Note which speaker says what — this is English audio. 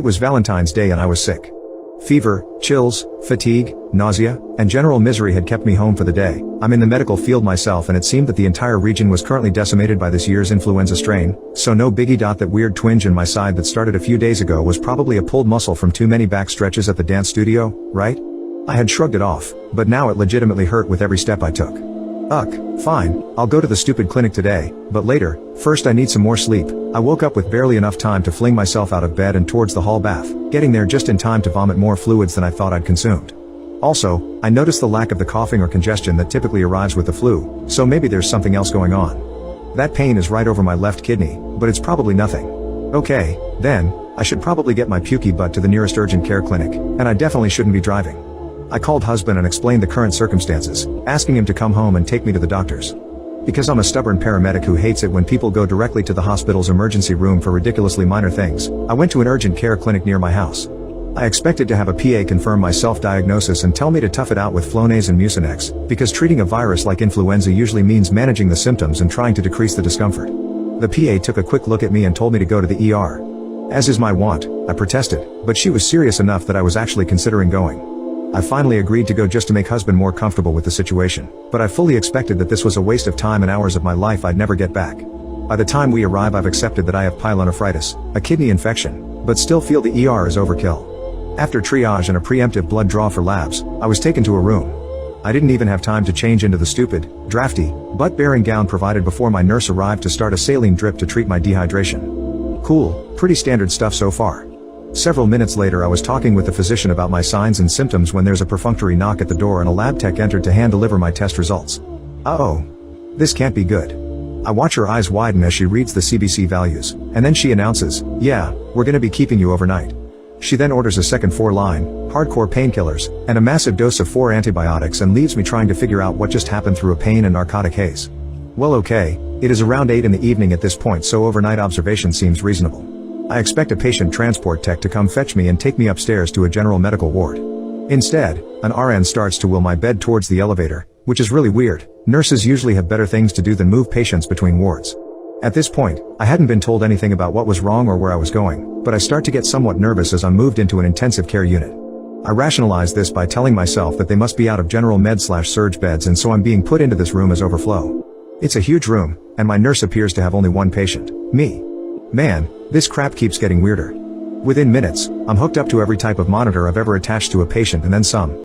Speaker 1: It was Valentine's Day and I was sick. Fever, chills, fatigue, nausea, and general misery had kept me home for the day. I'm in the medical field myself and it seemed that the entire region was currently decimated by this year's influenza strain, so no biggie. That weird twinge in my side that started a few days ago was probably a pulled muscle from too many back stretches at the dance studio, right? I had shrugged it off, but now it legitimately hurt with every step I took. Ugh, fine, I'll go to the stupid clinic today, but later. First I need some more sleep. I woke up with barely enough time to fling myself out of bed and towards the hall bath, getting there just in time to vomit more fluids than I thought I'd consumed. Also, I noticed the lack of the coughing or congestion that typically arrives with the flu, so maybe there's something else going on. That pain is right over my left kidney, but it's probably nothing. Okay, then, I should probably get my pukey butt to the nearest urgent care clinic, and I definitely shouldn't be driving. I called husband and explained the current circumstances, asking him to come home and take me to the doctors. Because I'm a stubborn paramedic who hates it when people go directly to the hospital's emergency room for ridiculously minor things, I went to an urgent care clinic near my house. I expected to have a PA confirm my self-diagnosis and tell me to tough it out with Flonase and Mucinex, because treating a virus like influenza usually means managing the symptoms and trying to decrease the discomfort. The PA took a quick look at me and told me to go to the ER. As is my wont, I protested, but she was serious enough that I was actually considering going. I finally agreed to go just to make husband more comfortable with the situation, but I fully expected that this was a waste of time and hours of my life I'd never get back. By the time we arrive I've accepted that I have pyelonephritis, a kidney infection, but still feel the ER is overkill. After triage and a preemptive blood draw for labs, I was taken to a room. I didn't even have time to change into the stupid, drafty, butt-bearing gown provided before my nurse arrived to start a saline drip to treat my dehydration. Cool, pretty standard stuff so far. Several minutes later I was talking with the physician about my signs and symptoms when there's a perfunctory knock at the door and a lab tech entered to hand deliver my test results. Uh-oh. This can't be good. I watch her eyes widen as she reads the CBC values, and then she announces, "Yeah, we're gonna be keeping you overnight." She then orders a second 4-line, hardcore painkillers, and a massive dose of 4 antibiotics and leaves me trying to figure out what just happened through a pain and narcotic haze. Well, okay, it is around 8 in the evening at this point, so overnight observation seems reasonable. I expect a patient transport tech to come fetch me and take me upstairs to a general medical ward. Instead, an RN starts to wheel my bed towards the elevator, which is really weird. Nurses usually have better things to do than move patients between wards. At this point, I hadn't been told anything about what was wrong or where I was going, but I start to get somewhat nervous as I'm moved into an intensive care unit. I rationalize this by telling myself that they must be out of general med/surge beds and so I'm being put into this room as overflow. It's a huge room, and my nurse appears to have only one patient, me. Man, this crap keeps getting weirder. Within minutes, I'm hooked up to every type of monitor I've ever attached to a patient and then some.